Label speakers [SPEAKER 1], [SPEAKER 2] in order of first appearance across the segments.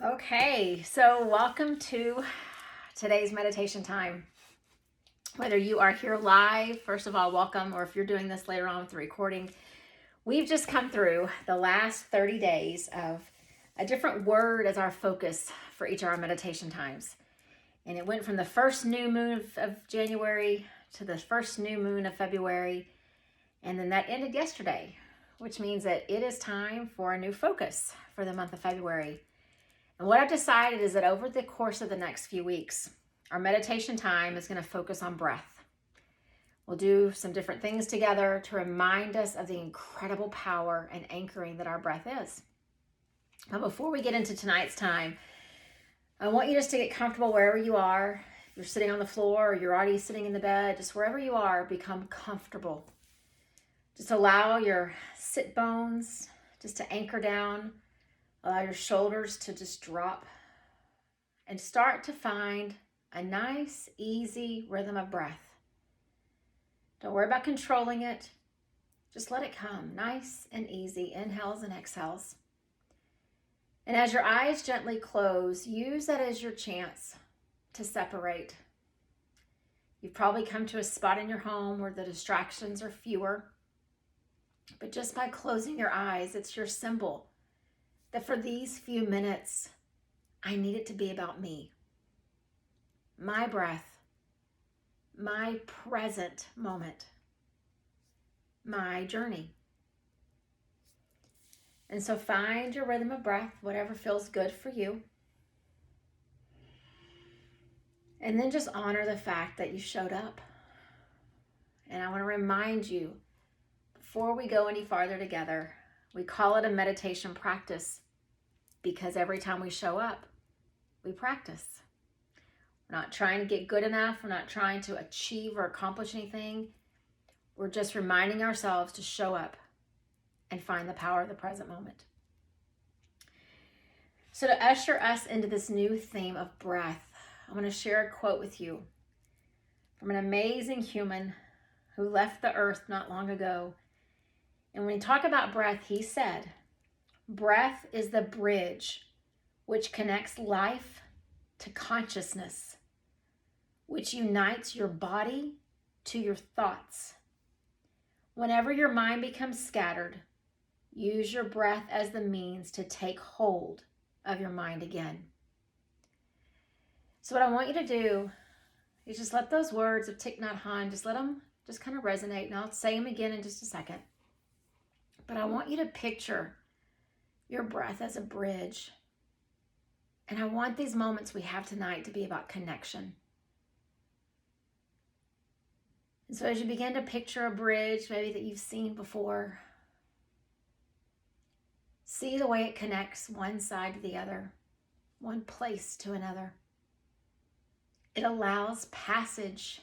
[SPEAKER 1] Okay, so welcome to today's meditation time. Whether you are here live, first of all, welcome, or if you're doing this later on with the recording, we've just come through the last 30 days of a different word as our focus for each of our meditation times. And it went from the first new moon of January to the first new moon of February, and then that ended yesterday, which means that it is time for a new focus for the month of February. And what I've decided is that over the course of the next few weeks, our meditation time is going to focus on breath. We'll do some different things together to remind us of the incredible power and anchoring that our breath is. Now, before we get into tonight's time, I want you just to get comfortable wherever you are. If you're sitting on the floor or you're already sitting in the bed, just wherever you are, become comfortable. Just allow your sit bones just to anchor down. Allow your shoulders to just drop and start to find a nice, easy rhythm of breath. Don't worry about controlling it. Just let it come nice and easy, inhales and exhales. And as your eyes gently close, use that as your chance to separate. You've probably come to a spot in your home where the distractions are fewer, but just by closing your eyes, it's your symbol that for these few minutes, I need it to be about me, my breath, my present moment, my journey. And so find your rhythm of breath, whatever feels good for you. And then just honor the fact that you showed up. And I want to remind you, before we go any farther together, we call it a meditation practice because every time we show up, we practice. We're not trying to get good enough. We're not trying to achieve or accomplish anything. We're just reminding ourselves to show up and find the power of the present moment. So to usher us into this new theme of breath, I'm going to share a quote with you from an amazing human who left the earth not long ago. And when we talk about breath, he said, "Breath is the bridge which connects life to consciousness, which unites your body to your thoughts. Whenever your mind becomes scattered, use your breath as the means to take hold of your mind again." So what I want you to do is just let those words of Thich Nhat Hanh, just let them just kind of resonate. And I'll say them again in just a second. But I want you to picture your breath as a bridge. And I want these moments we have tonight to be about connection. And so as you begin to picture a bridge, maybe that you've seen before, see the way it connects one side to the other, one place to another. It allows passage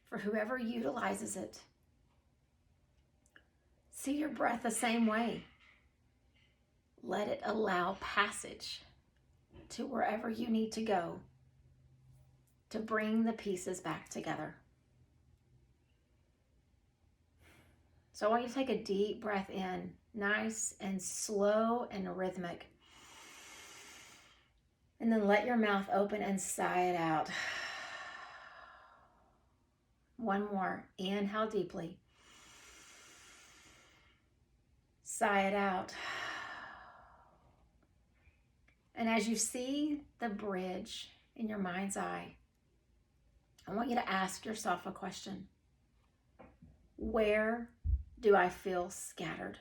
[SPEAKER 1] for whoever utilizes it. See your breath the same way. Let it allow passage to wherever you need to go to bring the pieces back together. So I want you to take a deep breath in, nice and slow and rhythmic. And then let your mouth open and sigh it out. One more. Inhale deeply. Sigh it out. And as you see the bridge in your mind's eye, I want you to ask yourself a question. Where do I feel scattered?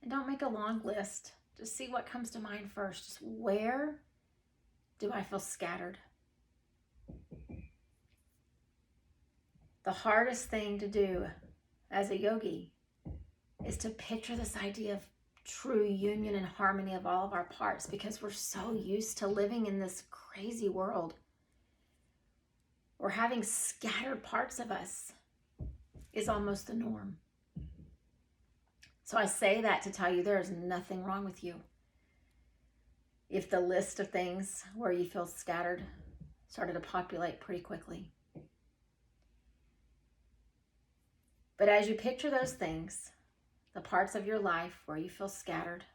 [SPEAKER 1] And don't make a long list. Just see what comes to mind first. Just where do I feel scattered? The hardest thing to do as a yogi is to picture this idea of true union and harmony of all of our parts, because we're so used to living in this crazy world. We're having scattered parts of us is almost the norm. So I say that to tell you there is nothing wrong with you. If the list of things where you feel scattered started to populate pretty quickly. But as you picture those things, the parts of your life where you feel scattered,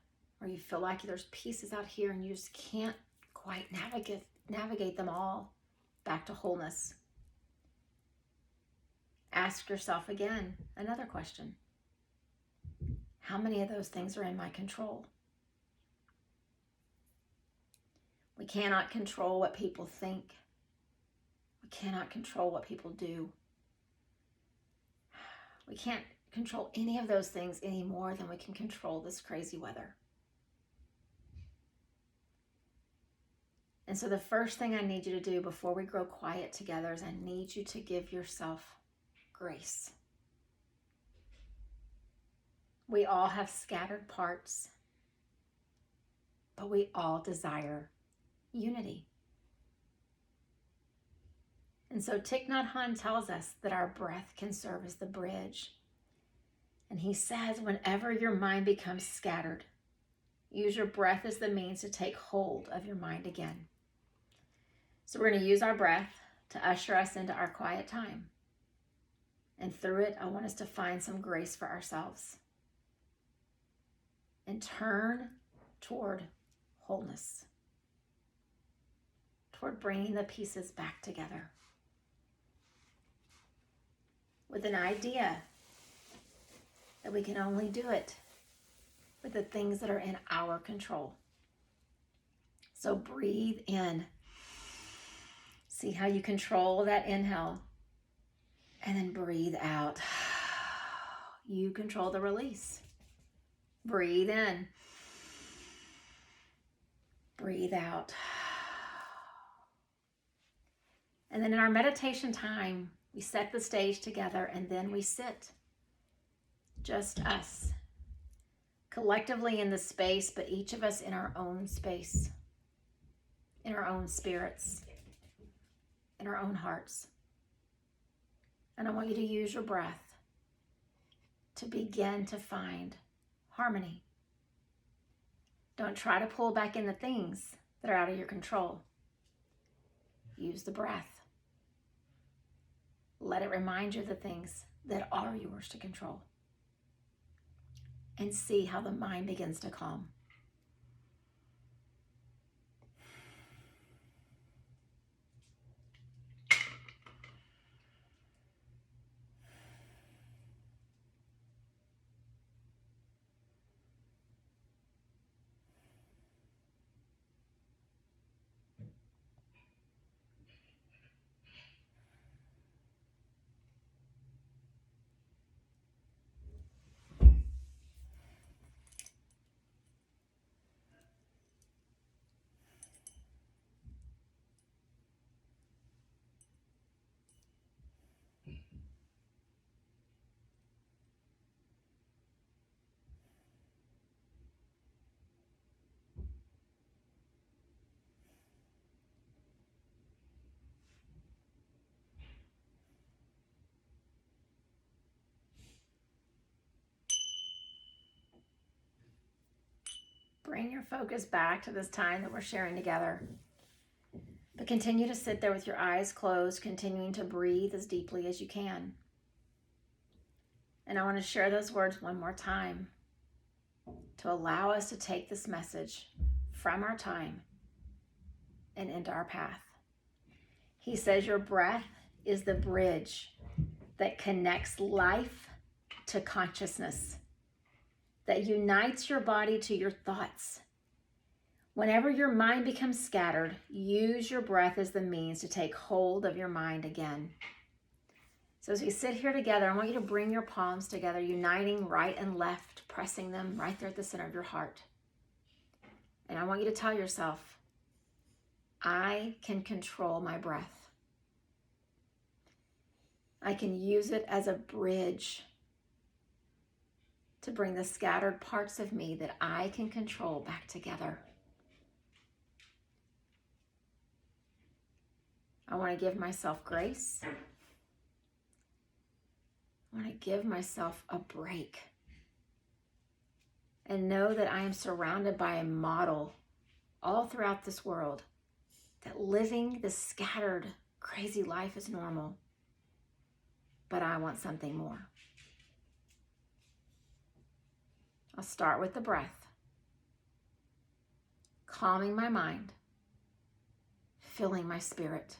[SPEAKER 1] or you feel like there's pieces out here and you just can't quite navigate them all back to wholeness. Ask yourself again another question. How many of those things are in my control? We cannot control what people think. We cannot control what people do. We can't control any of those things any more than we can control this crazy weather. And so the first thing I need you to do before we grow quiet together is I need you to give yourself grace. We all have scattered parts, but we all desire unity. And so Thich Nhat Hanh tells us that our breath can serve as the bridge. And he says, whenever your mind becomes scattered, use your breath as the means to take hold of your mind again. So we're going to use our breath to usher us into our quiet time. And through it, I want us to find some grace for ourselves and turn toward wholeness, toward bringing the pieces back together, with an idea that we can only do it with the things that are in our control. So breathe in. See how you control that inhale, and then breathe out. You control the release. Breathe in. Breathe out. And then in our meditation time, we set the stage together and then we sit. Just us. Collectively in the space, but each of us in our own space. In our own spirits. In our own hearts. And I want you to use your breath to begin to find harmony. Don't try to pull back in the things that are out of your control. Use the breath. Let it remind you of the things that are yours to control. And see how the mind begins to calm. Bring your focus back to this time that we're sharing together. But continue to sit there with your eyes closed, continuing to breathe as deeply as you can. And I want to share those words one more time to allow us to take this message from our time and into our path. He says your breath is the bridge that connects life to consciousness, that unites your body to your thoughts. Whenever your mind becomes scattered, use your breath as the means to take hold of your mind again. So as we sit here together, I want you to bring your palms together, uniting right and left, pressing them right there at the center of your heart. And I want you to tell yourself, I can control my breath. I can use it as a bridge to bring the scattered parts of me that I can control back together. I want to give myself grace. I want to give myself a break. And know that I am surrounded by a model all throughout this world that living this scattered, crazy life is normal. But I want something more. I'll start with the breath. calming my mind, filling my spirit,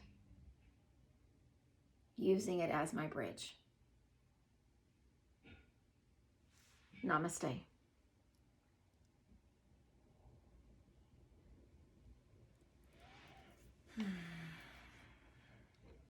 [SPEAKER 1] using it as my bridge. Namaste.